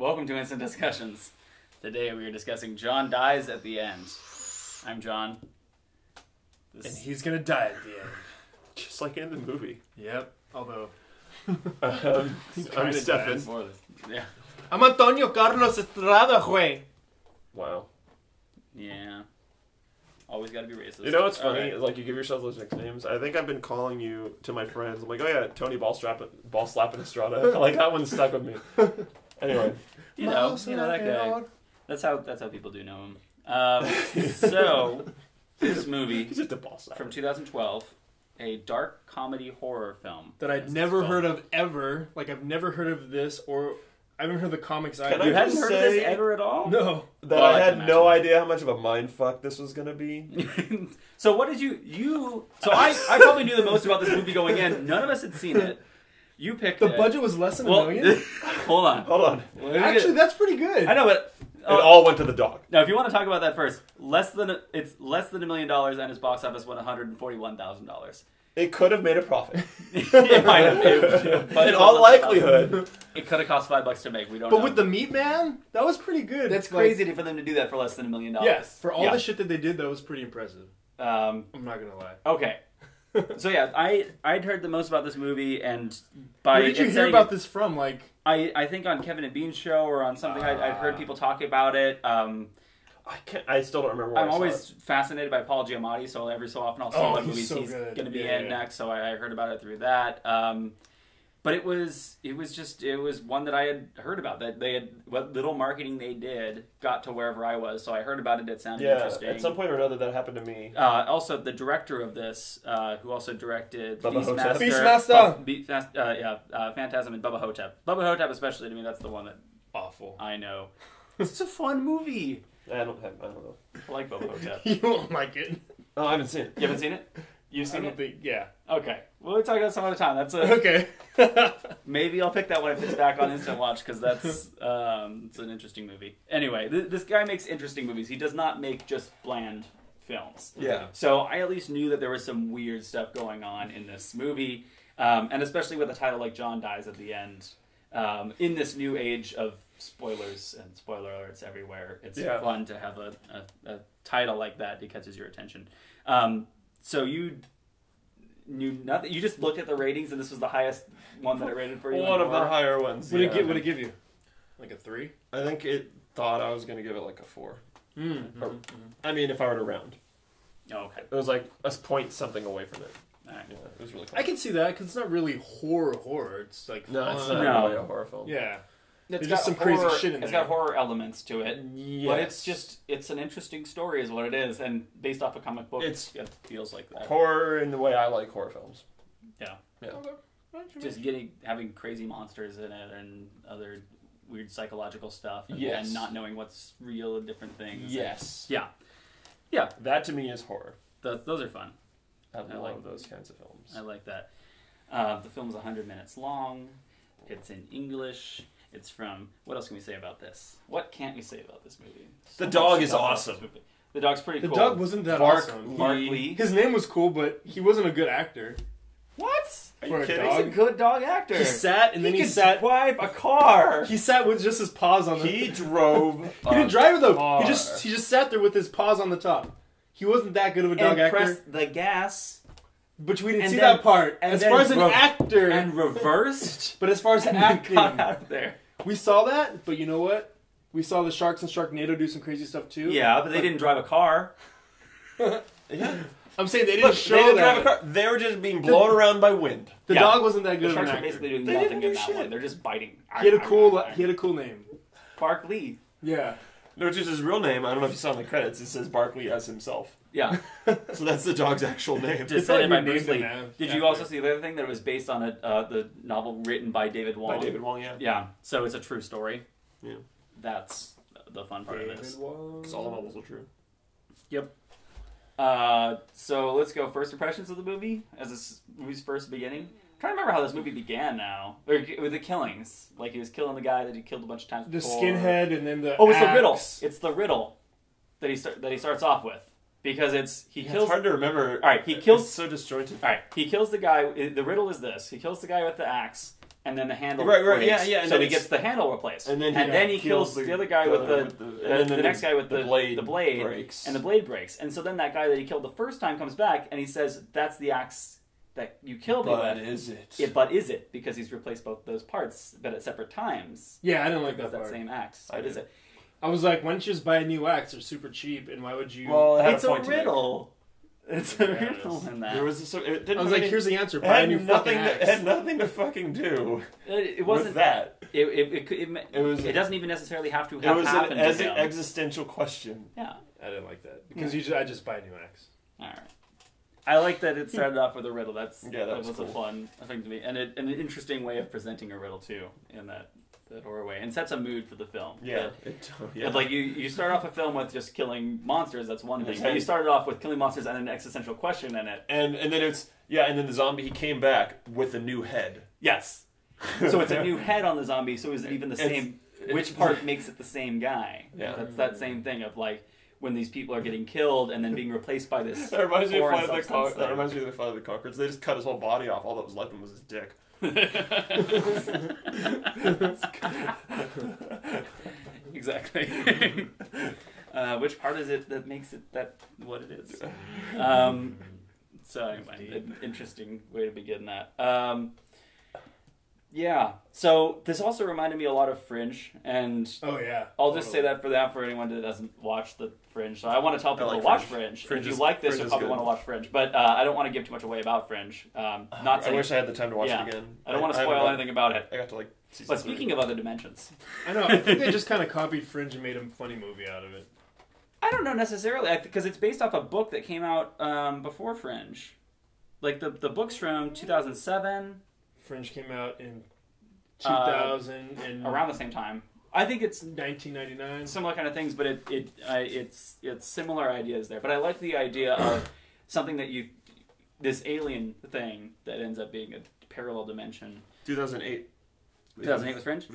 Welcome to Instant Discussions. Today we are discussing John Dies at the End. I'm John. And he's gonna die at the end. Just like in the movie. Yep. Although... I'm Steffan. Yeah. I'm Antonio Carlos Estrada, güey. Wow. Yeah. Always gotta be racist. You know what's funny? Right. Like, you give yourself those nicknames. I think I've been calling you to my friends. I'm like, oh yeah, Tony Ball Slapping Estrada. Like, that one stuck with me. Anyway. You know that guy. That's how people do know him. So, this movie He's just a ball slapper. from 2012, a dark comedy horror film. That I'd never heard of ever. Like, I've never heard of this, or I haven't heard the comics either. You hadn't heard of this ever at all? No. That I had no idea how much of a mindfuck this was going to be. So what did you... So I probably knew the most about this movie going in. None of us had seen it. You picked The it. budget was less than $1 million? Hold on. Actually, that's pretty good. I know, but... It all went to the dog. Now, if you want to talk about that first, it's less than $1 million, and its box office won $141,000. It could have made a profit. It might have. But in all likelihood. It could have cost $5 to make. We don't But know. with the Meat Man, that was pretty good. That's crazy for them to do that for less than $1 million. Yes, for all the shit that they did, that was pretty impressive. I'm not gonna lie. Okay. So yeah, I'd heard the most about this movie, and where did you hear about this from? Like, I think on Kevin and Bean's show or on something. I'd heard people talk about it. I still don't remember. I'm always fascinated by Paul Giamatti, so every so often I'll see what movies so he's going to be in next. So I heard about it through that. But it was one that I had heard about. That they had, what little marketing they did got to wherever I was. So I heard about it. It sounded interesting. At some point or another that happened to me. Also, the director of this, who also directed Beastmaster, Phantasm, and Bubba Hotep. Bubba Hotep, especially to me, that's the one that awful. I know. It's a fun movie. I don't know. I like Bubba Hotep. You won't like it. Oh, I haven't seen it. You haven't seen it? You've seen it? Yeah. Okay. We'll talk about it some other time. Okay. Maybe I'll pick that one if it's back on Instant Watch, because that's it's an interesting movie. Anyway, this guy makes interesting movies. He does not make just bland films. Yeah. So I at least knew that there was some weird stuff going on in this movie, and especially with a title like John Dies at the End. In this new age of spoilers and spoiler alerts everywhere, it's fun to have a title like that that catches your attention. So you knew nothing. You just looked at the ratings, and this was the highest one that it rated for you. One of the higher ones. What did it give you? Like a 3? I think it thought I was going to give it like a 4. Mm-hmm. I mean, if I were to round. Oh, okay. It was like a point something away from it. All right. Yeah, it was really cool. I can see that because it's not really horror. It's like no, fun. it's not really a horror film. Yeah. There's just some crazy shit in there. It's got horror elements to it, yes. but it's an interesting story is what it is, and based off a comic book, it feels like that. Horror in the way I like horror films. Yeah. Okay. Just having crazy monsters in it and other weird psychological stuff, and not knowing what's real and different things. Yes. Yeah. That to me is horror. Those are fun. I love those kinds of films. I like that. The film's 100 minutes long. It's in English. It's from... What else can we say about this? What can't we say about this movie? The dog is awesome. The dog's pretty cool. The dog wasn't that awesome. Mark Lee. His name was cool, but he wasn't a good actor. What? Are you kidding? He's a good dog actor. He sat, and then he sat... drive a car. He sat with just his paws on the... He drove He didn't drive it, though. car. He just sat there with his paws on the top. He wasn't that good of a dog actor. Pressed the gas... But we didn't see that part. As far as an actor... And reversed... But as far as acting... got out of there. We saw that, but you know what? We saw the Sharks and Sharknado do some crazy stuff, too. Yeah, but they didn't drive a car. Yeah. I'm saying they didn't show they didn't that. drive a car. They were just being blown around by wind. The dog wasn't that good The of an sharks are actor. basically doing They nothing didn't in do that shit. one. They're just biting. He had a cool name. Bark Lee. Yeah. No, which is his real name. I don't know if you saw in the credits. It says Barkley as himself. Yeah. So that's the dog's actual name. Just said it by renamed Bruce Lee. him now. Did you also see the other thing that it was based on the novel written by David Wong? By David Wong, yeah. Yeah. So it's a true story. Yeah. That's the fun part of this. Because all the novels are true. Yep. So let's go first impressions of the movie as this movie's first beginning. I'm trying to remember how this movie began now. Or with the killings. Like he was killing the guy that he killed a bunch of times The before. skinhead and then the Oh, it's the axe. riddle. It's the riddle that he starts off with. Because he kills... It's hard to remember. Alright, he kills... It's so disjointed. Alright, he kills the guy... The riddle is this. He kills the guy with the axe. and then the handle Right, breaks. yeah, and so then he gets the handle replaced, and then he kills the other guy with the next guy with the blade breaks. and the blade breaks, and so then that guy that he killed the first time comes back and he says, "That's the axe that you killed me with." But is it? But is it? Because he's replaced both those parts, but at separate times. Yeah, I didn't like That that part. same axe. I What is did. it? I was like, why don't you just buy a new axe? They're super cheap, and why would you? Well, it had It's a point to make. riddle. It's a Yeah, it riddle is. in that. There was it didn't I was have like, any- here's the answer. it Buy a had new nothing. fucking It axe. had nothing to fucking do It wasn't with that. It was. It doesn't even necessarily have to It have was happened an to him. existential question. Yeah. I didn't like that because I just buy a new axe. All right. I like that it started off with a riddle. That was a cool. fun thing to me, and an interesting way of presenting a riddle too, in that horror way, and sets a mood for the film. Yeah. And, like you start off a film with just killing monsters. That's one thing. Yes. But you started off with killing monsters and an existential question in it. And then and then the zombie, he came back with a new head. Yes. So it's a new head on the zombie. So is it even the same? Which part makes it the same guy? Yeah. That's that same thing of like when these people are getting killed and then being replaced by this. That reminds me of foreign Flight of the substance That reminds me of the Flight of the Conchords. They just cut his whole body off. All that was left of him was his dick. Exactly. Which part is it that makes it that what it is? So anyway, an interesting way to begin that. Yeah. So this also reminded me a lot of Fringe, and Oh yeah. I'll just say that for anyone that doesn't watch the Fringe. So I want to tell people like to watch Fringe. Fringe. Fringe If is- you like this, Fringe you'll is probably good. want to watch Fringe. But I don't want to give too much away about Fringe. Not I saying wish I had the time to watch yeah. it again. I don't want to spoil anything about it. I got to like season But speaking of other dimensions, I know. I think they just kind of copied Fringe and made a funny movie out of it. I don't know necessarily because it's based off a book that came out before Fringe. Like the book's from 2007, Fringe came out in 2000 and around the same time. I think it's 1999. similar kind of things, but it's similar ideas there. But I like the idea of something that this alien thing that ends up being a parallel dimension. 2008. 2008 was Fringe?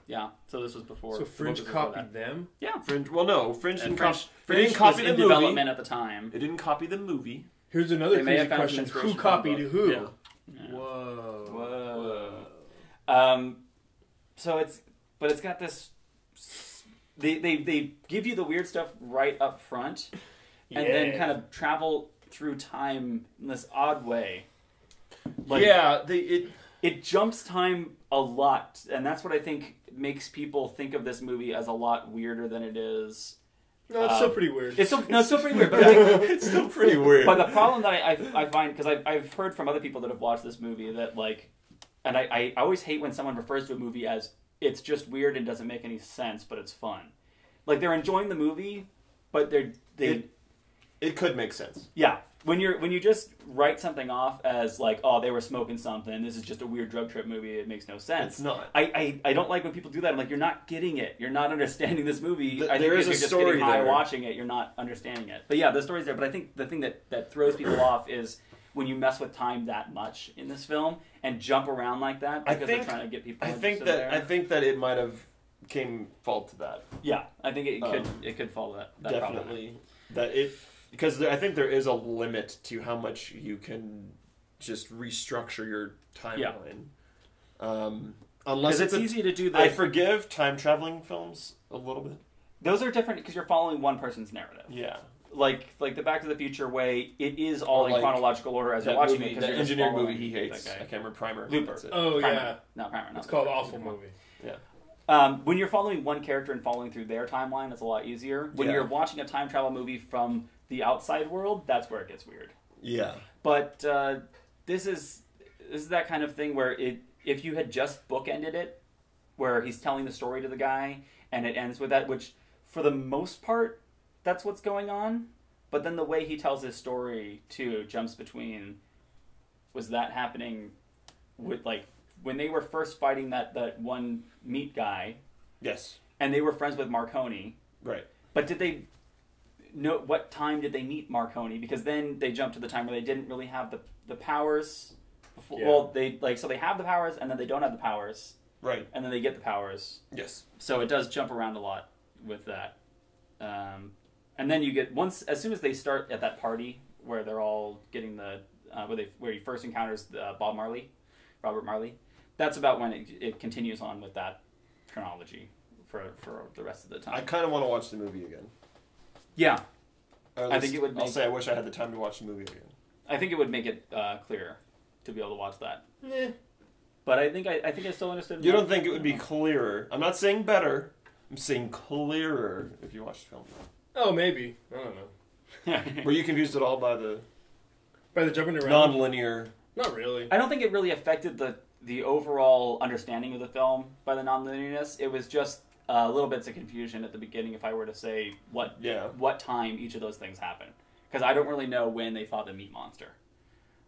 Yeah. So this was before. So the book Fringe was before copied them. that. Yeah. Fringe. Well, no, Fringe And didn't, Fringe didn't copy was the in movie. development at the time. It didn't copy the movie. Here's another They may crazy have found some question: inspiration who from copied the book. who? Yeah. Yeah. Whoa. So it's got this. They give you the weird stuff right up front, and then kind of travel through time in this odd way. It jumps time a lot, and that's what I think makes people think of this movie as a lot weirder than it is. No, it's still pretty weird. It's still pretty weird, but I think, It's still pretty weird. but the problem that I find, because I've heard from other people that have watched this movie that like, and I always hate when someone refers to a movie as it's just weird and doesn't make any sense, but it's fun. Like they're enjoying the movie, but It could make sense. yeah. When you just write something off as like, oh, they were smoking something, this is just a weird drug trip movie, it makes no sense. It's not. I don't like when people do that. I'm like, you're not getting it. You're not understanding this movie. I think there is if a you're just story getting high there. watching it, you're not understanding it. But yeah, the story's there. But I think the thing that throws people off is when you mess with time that much in this film and jump around like that because they're trying to get people. I think interested there. that it might have came fault to that. Yeah, I think it could follow that Definitely. Because I think there is a limit to how much you can just restructure your timeline. Unless Because it's easy to do. I forgive time traveling films a little bit. Those are different because you're following one person's narrative. Yeah. Like the Back to the Future way, it is all Or in like chronological order as you're That watching movie, it. that You're just engineering following movie he hates. that I guy. can't remember Primer. Looper. That's it. Oh Primer. yeah, No, Primer. Not it's called Looper. Awful Movie. When you're following one character and following through their timeline, it's a lot easier. When Yeah. you're watching a time travel movie from the outside world, that's where it gets weird. Yeah. But this is that kind of thing where if you had just bookended it, where he's telling the story to the guy and it ends with that, which for the most part, that's what's going on. But then the way he tells his story too jumps between, was that happening with like when they were first fighting that one meat guy, Yes. and they were friends with Marconi. Right. But did they know what time did they meet Marconi? Because then they jumped to the time where they didn't really have the powers. Before, Yeah. Well, they have the powers and then they don't have the powers, Right. and then they get the powers. Yes. So it does jump around a lot with that. And then you get as soon as they start at that party where they're all getting where he first encounters Robert Marley. that's about when it continues on with that chronology for the rest of the time. I kind of want to watch the movie again. Yeah. I think it would. I'll say I wish I had the time to watch the movie again. I think it would make it clearer to be able to watch that. Yeah. But I think I still understood. You don't think it would be clearer? I'm not saying better. I'm saying clearer if you watched the film. Oh, maybe. I don't know. Were you confused at all by the jumping around? non-linear? Not really. I don't think it really affected the overall understanding of the film by the non-linearness. It was just little bits of confusion at the beginning if I were to say what time each of those things happened. Because I don't really know when they fought the meat monster.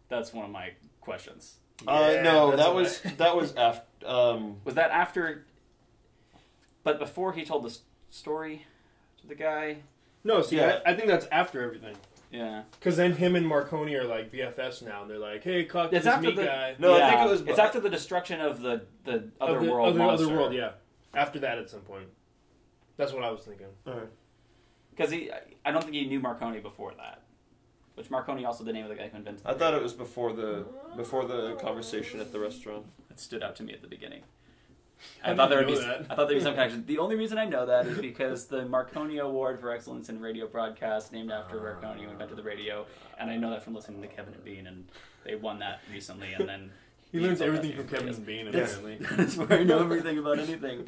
That's one of my questions. No, that was after. Was that after? But before he told the story to the guy? No, see, yeah. I think that's after everything. Yeah. Because then him and Marconi are like BFFs now, and they're like, "Hey, caught this meat guy." No, yeah, I think it was. It's after the destruction of the other world monster. Other world, yeah. After that, at some point. That's what I was thinking. Because I don't think he knew Marconi before that. Which Marconi also the name of the guy who invented. I thought it was before the conversation at the restaurant. It stood out to me at the beginning. I thought there'd be some connection. The only reason I know that is because the Marconi Award for Excellence in Radio Broadcast, named after Marconi, who invented the radio, and I know that from listening to Kevin and Bean, and they won that recently. And then he learns everything from Kevin and Bean. Apparently, that's where I know everything about anything.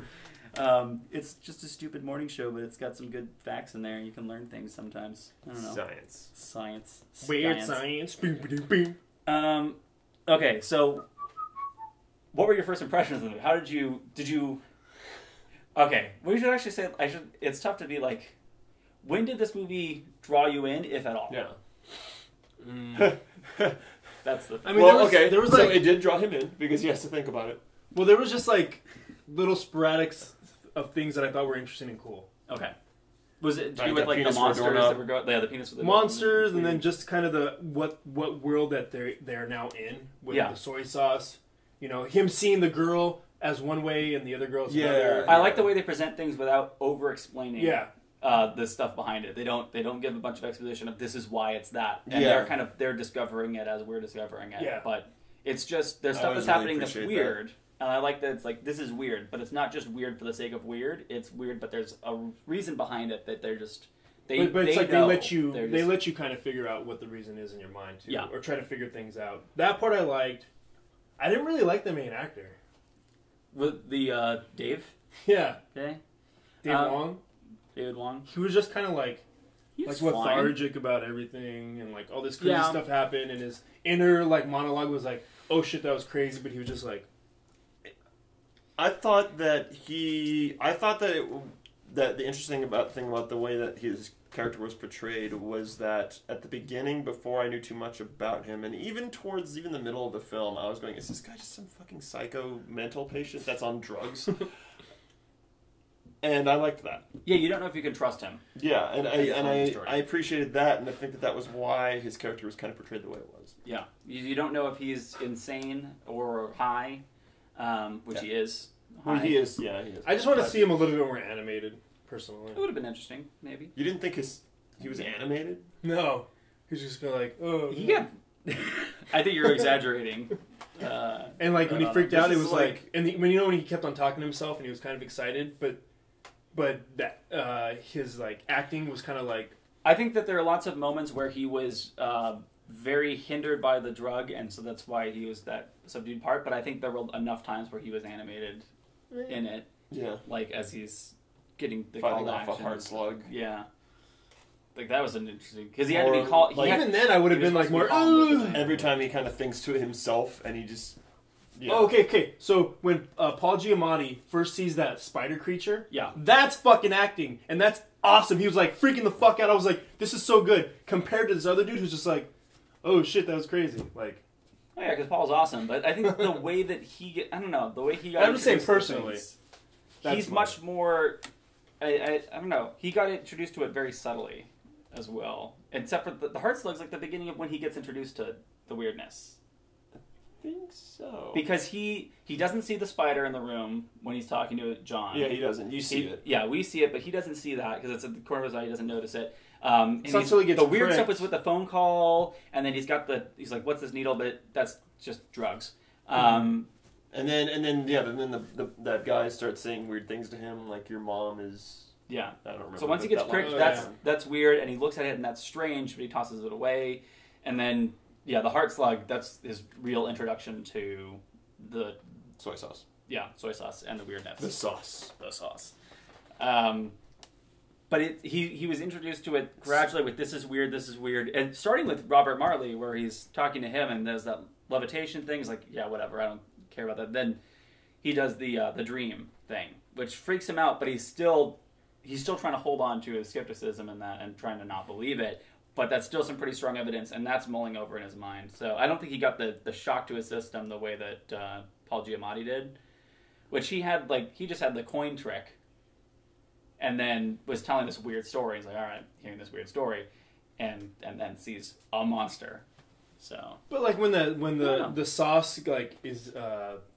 It's just a stupid morning show, but it's got some good facts in there, and you can learn things sometimes. I don't know. Science. Weird science. Okay, so what were your first impressions of it? How did you? Okay, we should actually say. It's tough to be like, when did this movie draw you in, if at all? Yeah. That's the. I mean, there was so it did draw him in because he has to think about it. Well, there was just like little sporadics of things that I thought were interesting and cool. Okay. Was it to do with like the monsters that were going? Yeah, the penis with the monsters, and then just kind of the what world that they're now in with the soy sauce. You know, him seeing the girl as one way and the other girl as another. I like the way they present things without over-explaining. Yeah. The stuff behind it. They don't give a bunch of exposition of this is why it's that, and they're discovering it as we're discovering it. Yeah. But it's just there's stuff that's happening that's weird. That. And I like that it's like, this is weird, but it's not just weird for the sake of weird. It's weird, but there's a reason behind it that they're just... But it's like they let you kind of figure out what the reason is in your mind, too. Yeah. Or try to figure things out. That part I liked. I didn't really like the main actor. With the Dave? Yeah. Okay. Wong? David Wong. He was just kind of like lethargic about everything, and like all this crazy stuff happened, and his inner like monologue was like, oh shit, that was crazy, but he was just like... I thought that the interesting thing about the way that his character was portrayed was that at the beginning, before I knew too much about him, and even towards the middle of the film, I was going, is this guy just some fucking psycho mental patient that's on drugs? And I liked that. Yeah, you don't know if you can trust him. Yeah, and I appreciated that, and I think that was why his character was kind of portrayed the way it was. Yeah, you don't know if he's insane or high. Which he is. Well, he is. Yeah, he is. I just want to see him a little bit more animated, personally. It would have been interesting, maybe. You didn't think he was animated? No, he's just kind of like, oh. I think you're exaggerating. And like when he freaked out, it was like, and when he kept on talking to himself, and he was kind of excited, but that his like acting was kind of like. I think that there are lots of moments where he was. Very hindered by the drug, and so that's why he was that subdued part. But I think there were enough times where he was animated in it. Yeah, like as he's getting the fighting call off to action. a hard slug. Yeah, like that was an interesting because he had to be called. Like, even then, I would have been like more. Every time he kind of thinks to himself, and he just. Yeah. Oh, okay. So when Paul Giamatti first sees that spider creature, yeah, that's fucking acting, and that's awesome. He was like freaking the fuck out. I was like, this is so good compared to this other dude who's just like. Oh shit, that was crazy! Like, oh yeah, because Paul's awesome, but I think the way that I don't know, the way he got. I'm just saying personally, he's much more. I don't know. He got introduced to it very subtly, as well. Except for the heart slug's like the beginning of when he gets introduced to the weirdness. I think so. Because he doesn't see the spider in the room when he's talking to John. Yeah, he doesn't. You see it. Yeah, we see it, but he doesn't see that because it's at the corner of his eye. He doesn't notice it. And the weird stuff was with the phone call, and then he's like, "What's this needle?" But that's just drugs. then that guy starts saying weird things to him, like your mom is. Yeah. I don't remember. So once he gets pricked, that's weird, and he looks at it, and that's strange, but he tosses it away. And then, the heart slug, that's his real introduction to the... Soy sauce. Yeah, soy sauce and the weirdness. The sauce. But he was introduced to it gradually with this is weird, and starting with Robert Marley, where he's talking to him, and there's that levitation thing. He's like, yeah, whatever, I don't care about that. Then he does the dream thing, which freaks him out, but he's still trying to hold on to his skepticism and that, and trying to not believe it. But that's still some pretty strong evidence, and that's mulling over in his mind. So I don't think he got the shock to his system the way that Paul Giamatti did, which he just had the coin trick. And then was telling this weird story. He's like, all right, hearing this weird story, and then sees a monster. So, but like when the sauce like is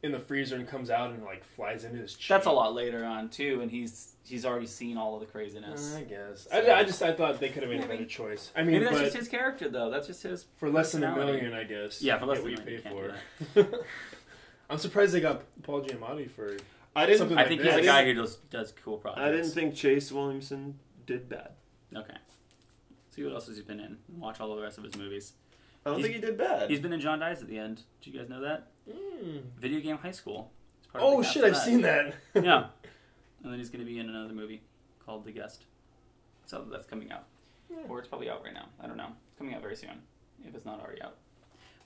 in the freezer and comes out and like flies into his cheek. That's a lot later on too, and he's already seen all of the craziness. I guess. So, I thought they could have made a better choice. I mean, maybe that's just his character though. That's just his for less than $1 million, I guess. Yeah, for less than what you pay for. I'm surprised they got Paul Giamatti for. I think he's a guy who does cool projects. I didn't think Chase Williamson did bad. Okay. See what else has he been in. Watch all of the rest of his movies. I don't think he did bad. He's been in John Dies at the End. Did you guys know that? Video Game High School. Oh shit! I've seen that. Yeah. And then he's going to be in another movie called The Guest. So that's coming out. Or it's probably out right now. I don't know. It's coming out very soon, if it's not already out.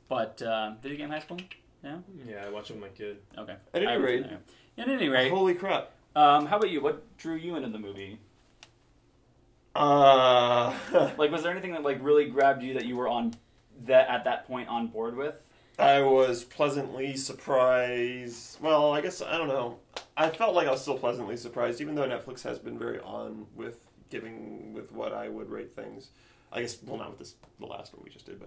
But Video Game High School? Yeah? Yeah, I watched it with my kid. Okay. At any rate. Holy crap. How about you? What drew you into the movie? Like, was there anything that like really grabbed you that you were at that point on board with? I was pleasantly surprised. Well, I guess, I don't know. I felt like I was still pleasantly surprised, even though Netflix has been very on with giving with what I would rate things. I guess, well, not with the last one we just did,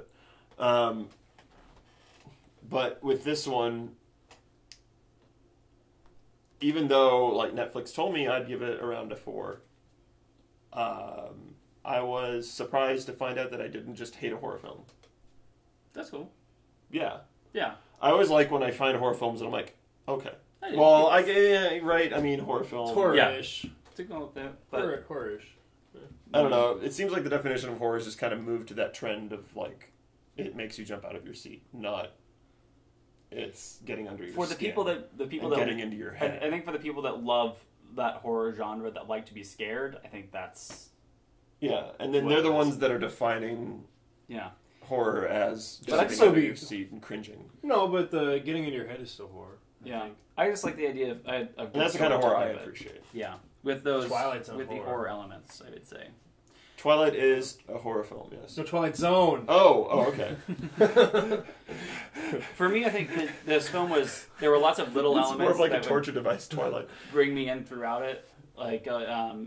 but with this one, even though like Netflix told me I'd give it around a 4, I was surprised to find out that I didn't just hate a horror film. That's cool. Yeah. Yeah. I always like when I find horror films and I'm like, okay. Well, right, I mean horror film. It's horror-ish. Yeah. To go with that. But horror-ish. I don't know. It seems like the definition of horror has just kind of moved to that trend of like, it makes you jump out of your seat, not it's getting under your skin. For the people that getting into your head. I think for the people that love that horror genre that like to be scared, I think that's and then they're the ones that are defining horror as but jumping out of your seat and cringing. No, but the getting in your head is still horror. I just like the idea of and that's the kind of horror I appreciate. Yeah, with those Twilight's with the horror elements, I would say. Twilight is a horror film, yes. No, Twilight Zone. Oh, okay. For me, I think this film there were lots of little elements. It's more of like a torture device, Twilight. Bring me in throughout it. Like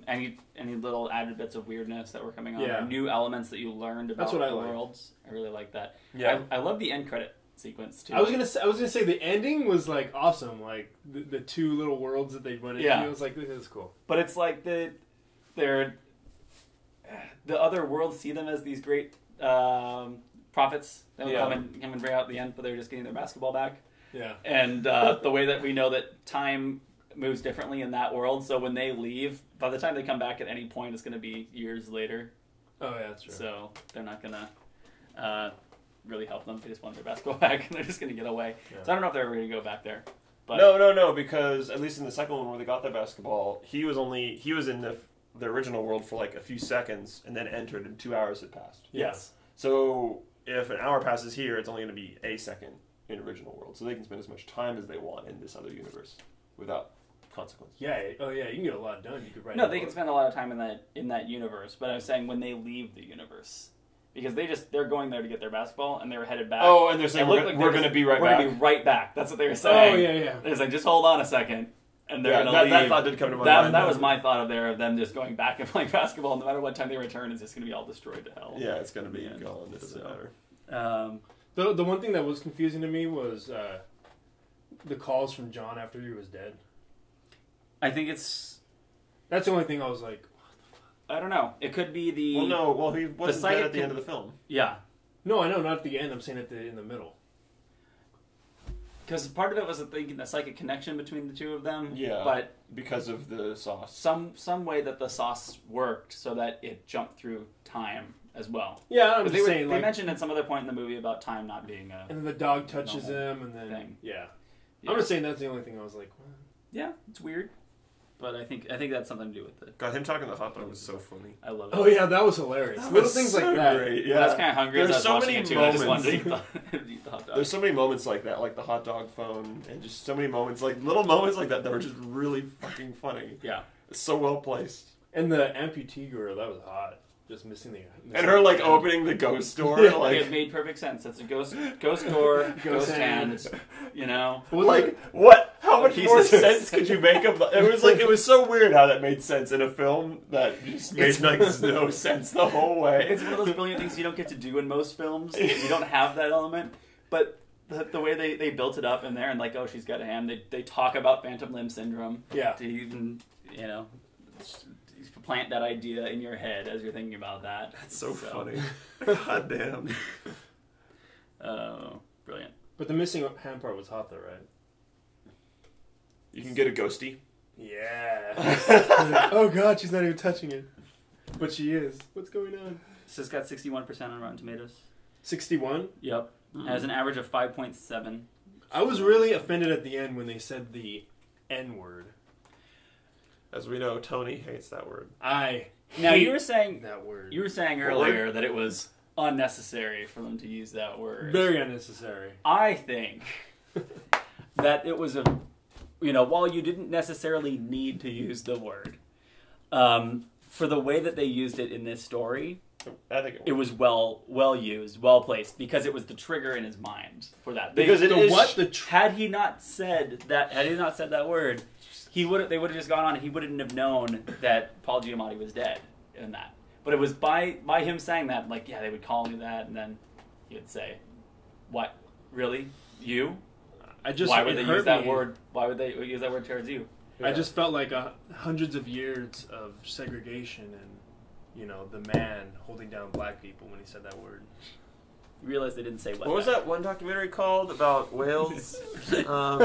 any little added bits of weirdness that were coming on, or new elements that you learned about the worlds. I really like that. Yeah, I love the end credit sequence too. I was gonna say the ending was like awesome. Like the two little worlds that they went into. I was like, this is cool. But it's like the other worlds see them as these great prophets that will come and bring out the end, but they're just getting their basketball back. Yeah. And the way that we know that time moves differently in that world, so when they leave, by the time they come back at any point, it's going to be years later. Oh, yeah, that's true. So they're not going to really help them. They just want their basketball back, and they're just going to get away. Yeah. So I don't know if they're ever going to go back there. But No, because at least in the second one where they got their basketball, he was in the original world for like a few seconds and then entered and 2 hours had passed. Yes. So if an hour passes here, it's only going to be a second in original world. So they can spend as much time as they want in this other universe without consequence. Yeah. Oh yeah, you can get a lot done. You could write. No, they can spend a lot of time in that universe. But I was saying when they leave the universe, because they're going there to get their basketball and they're headed back. Oh, and they're saying we're going to be right back. We're going to be right back. That's what they were saying. Oh yeah. They're like, just hold on a second. And they're going to leave. That thought did come to my mind. That was my thought of them just going back and playing basketball. No matter what time they return, it's just going to be all destroyed to hell. Yeah, it's going to be gone. It doesn't matter. The one thing that was confusing to me was the calls from John after he was dead. I think that's the only thing I was like, I don't know. It could be the... he wasn't dead at the end of the film. Yeah. No, I know, not at the end. I'm saying in the middle. Because part of it was thinking the psychic connection between the two of them. Yeah. But because of the sauce. Some way that the sauce worked so that it jumped through time as well. Yeah, I'm just saying. They mentioned at some other point in the movie about time not being a. And then the dog touches him, and then thing. Yeah. I'm just saying that's the only thing I was like. What? Yeah, it's weird, but I think that's something to do with it. God, him talking to the hot dog was so funny. I love it. Oh yeah, that was hilarious. That Little was things so like that. great. Yeah, I was kind of hungry as I was watching it too. I just wanted to eat the hot dog. There's so many moments like that, like the hot dog phone, and just so many moments, like little moments like that were just really fucking funny. Yeah, it's so well placed. And the amputee girl, that was hot. Just missing the and her like opening the ghost door. Yeah. Like it made perfect sense. It's a ghost door, ghost hand. You know, like what? How much Pieces more of sense could you make of it? Was like it was so weird how that made sense in a film that just made like no sense the whole way. It's one of those brilliant things you don't get to do in most films. You don't have that element, but the way they built it up in there and like, oh, she's got a hand. They talk about phantom limb syndrome. Yeah. To even plant that idea in your head as you're thinking about that. That's so funny. God damn. Oh, brilliant. But the missing hand part was hot though, right? You can get a ghosty. Yeah. Oh god, she's not even touching it. But she is. What's going on? This has got 61% on Rotten Tomatoes. 61? Yep. It has an average of 5.7. I was really offended at the end when they said the N-word. As we know, Tony hates that word. Now you were saying that word. You were saying earlier that it was unnecessary for them to use that word. Very unnecessary. I think that it was while you didn't necessarily need to use the word, for the way that they used it in this story, I think it was well used, well placed, because it was the trigger in his mind for that. Had he not said that word, they would have just gone on and he wouldn't have known that Paul Giamatti was dead in that. But it was by him saying that, like, yeah, they would call me that, and then he would say, "What? Really? You? Why would they use that word? Why would they use that word towards you?" Yeah. I just felt like hundreds of years of segregation and, the man holding down black people when he said that word. You realize they didn't say what. What was that one documentary called about whales? What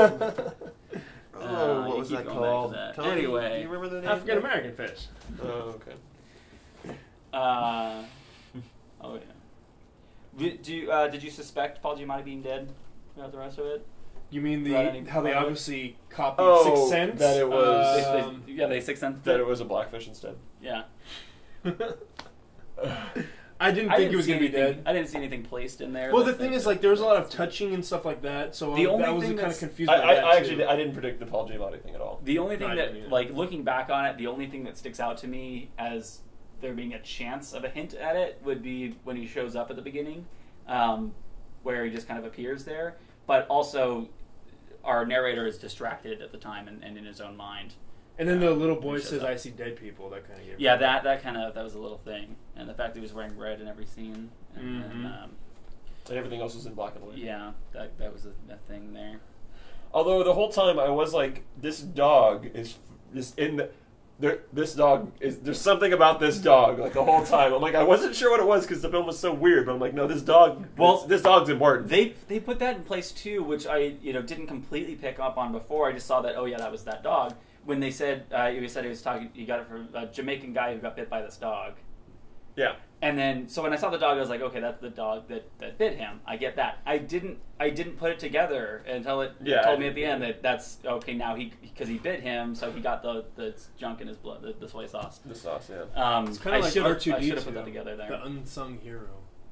was that called? Anyway, do you remember the name? African American fish. Oh, okay. Oh yeah. Did you suspect Paul Giamatti being dead throughout the rest of it? You mean how they obviously copied Sixth Sense? That it was. They Sixth Sense. That it was a blackfish instead. Yeah. I didn't think it was going to be dead. I didn't see anything placed in there. Well, the thing is, there was a lot of touching and stuff like that, so I was kind of confused by that, I didn't predict the Paul Giamatti thing at all. The only thing looking back on it, the only thing that sticks out to me as there being a chance of a hint at it would be when he shows up at the beginning, where he just kind of appears there. But also, our narrator is distracted at the time and in his own mind. And then the little boy says, "I see dead people." That kind of gave. Yeah, that was a little thing, and the fact that he was wearing red in every scene, and everything else was in black and white. Yeah, that was a thing there. Although the whole time I was like, this dog is just in the. This dog is. There's something about this dog. Like the whole time, I'm like, I wasn't sure what it was because the film was so weird. But I'm like, no, this dog. Well, this dog's important. They put that in place too, which I didn't completely pick up on before. I just saw that. Oh yeah, that was that dog. When they said he was talking, he got it from a Jamaican guy who got bit by this dog. Yeah. And then, so when I saw the dog, I was like, okay, that's the dog that bit him. I get that. I didn't put it together until it told me at the end that that's okay. Now because he bit him, so he got the junk in his blood, the soy sauce. The sauce, yeah. It's kind of like R2-D2, I should have put that together there. The unsung hero.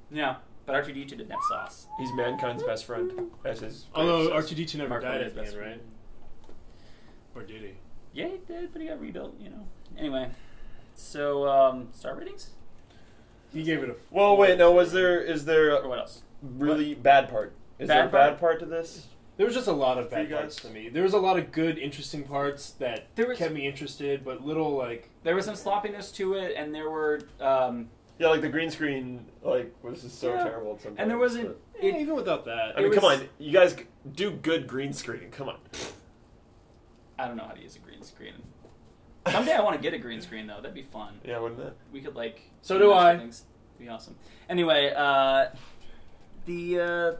Yeah, but R2-D2 didn't have sauce. He's mankind's best friend. That's his. Although R2-D2 never died at the end, right? Or did he? Yeah, he did, but he got rebuilt. Anyway, so star ratings. He gave it a. Well, wait, no. Is there or what else? Really bad part? Is there a bad part to this? There was just a lot of bad parts to me. There was a lot of good, interesting parts that kept me interested, but little there was some sloppiness to it, and there were. Yeah, like the green screen, was just so terrible. Sometimes. And there wasn't even without that. I mean, come on, you guys do good green screen. Come on. I don't know how to use a green screen. Someday I want to get a green screen though. That'd be fun. Yeah, wouldn't it? We could So do I. Things. It'd be awesome. Anyway, no,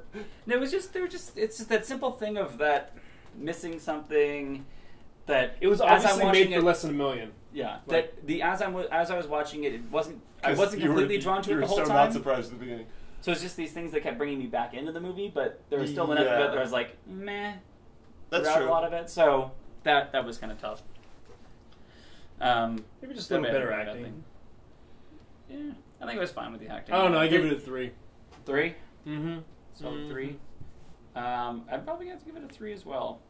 it was just it's just that simple thing of that missing something that It was as I'm obviously watching made for it- less than $1 million. Yeah, Like- that the as I was watching it, I wasn't You were- completely drawn to it you the were whole so time. not surprised at the beginning. So it's just these things that kept bringing me back into the movie, but there was still enough of it that I was like, meh. That's throughout true. a lot of it, so that was kind of tough. Maybe just a little better bad acting. thing. Yeah, I think it was fine with the acting. I don't know. I give it a 3. 3. Mm-hmm. So 3. I'd probably have to give it a 3 as well.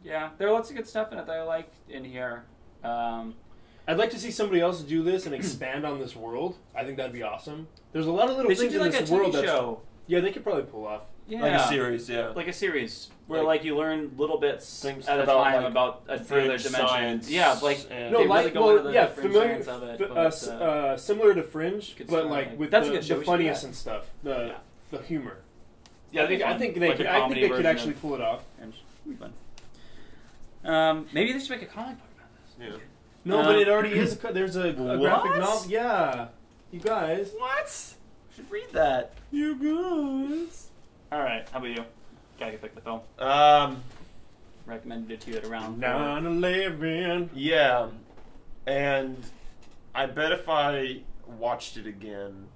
Yeah, there are lots of good stuff in it that I liked in here. I'd like to see somebody else do this and expand on this world. I think that'd be awesome. There's a lot of little They should things do in like a this world TV that's show. yeah, they could probably pull off. Yeah, Like a series, yeah. like a series where Like- like you learn little bits Things at a about, time like, about a fringe other dimension. science Yeah, like and- No, they like really go into the different familiar, science of it. But, similar to Fringe, Could but start, like like- with that's a the, good show, the we should do funniest that. and stuff, Yeah. the humor. yeah, I think fun. they Like could. a I think comedy they could version actually of pull it off. Fringe. It'd be fun. Maybe they should make a comic book about this. Yeah. No, but it already is. There's a graphic What? novel. Yeah, you guys. What? I should read that. You guys. All right, how about you? Gotta pick the film. Recommended it to you at around 9/11. Yeah, and I bet if I watched it again,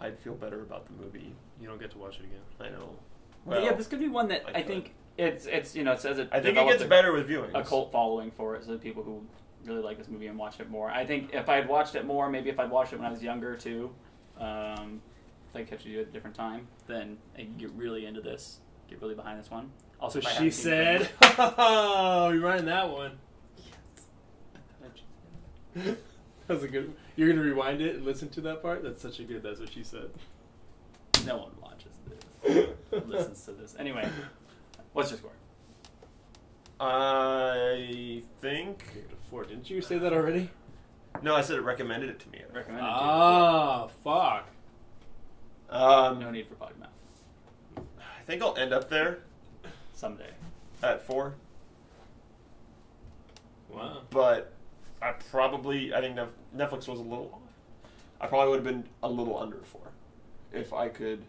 I'd feel better about the movie. You don't get to watch it again. I know. Well, yeah, this could be one that I I could. think it's it says it. I think it developed gets better with viewings. a cult following for it, so the people who really like this movie and watch it more. I think if I had watched it more, maybe if I'd watched it when I was younger too, if I catch you at a different time, then I could get really into this, get really behind this one. Also, So if I she hadn't seen said, Fringe- "Oh, you're writing that one." That was a good. You're gonna rewind it and listen to that part. That's such a good. That's what she said. No one watches this, listens to this. Anyway, what's your score? I think. I gave it a 4. Didn't you say that already? No, I said it recommended it to me. Recommended. Ah, fuck. No need for potty mouth. I think I'll end up there Someday. at 4, Wow. but I think Netflix was a little off. I probably would have been a little under 4 if I could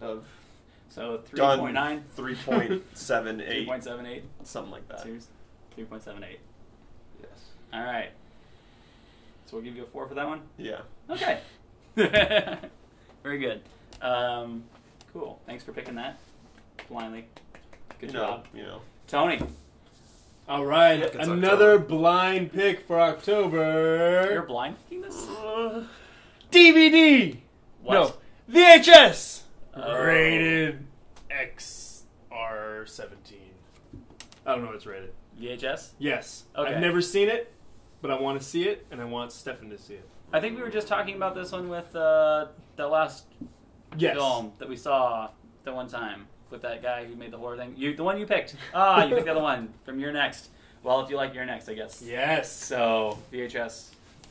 have So done 3.9, 3.78, 3.78. something like that. Series 3.78. Yes. All right. So we'll give you a 4 for that one. Yeah. Okay. Very good. Cool. Thanks for picking that blindly. Good job, You know. Tony. All right, Look, it's another October. blind pick for October. You're blind picking this? DVD. What? No, VHS. Oh. Rated XR17. I don't know what it's rated. VHS. Yes. Okay. I've never seen it, but I want to see it, and I want Steffan to see it. I think we were just talking about this one with the last Yes. film that we saw the one time with that guy who made the horror thing. The one you picked. You picked the other one from Your Next. Well, if you like Your Next, I guess. Yes. So VHS. Has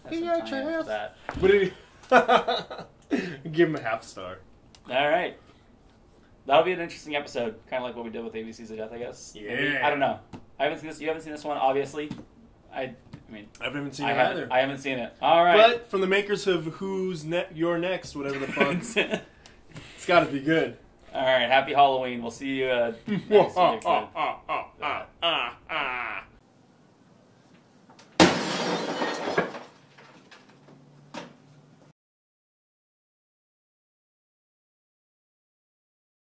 some tie-ins with that. But give him a half star. All right. That'll be an interesting episode, kind of like what we did with ABCs of Death, I guess. Maybe. Yeah. I don't know. I haven't seen this. You haven't seen this one, obviously. I mean, I haven't seen I it haven't. either. I haven't seen it. All right. But from the makers of Who's You're Next, whatever the fuck, it's got to be good. All right. Happy Halloween. We'll see you next week.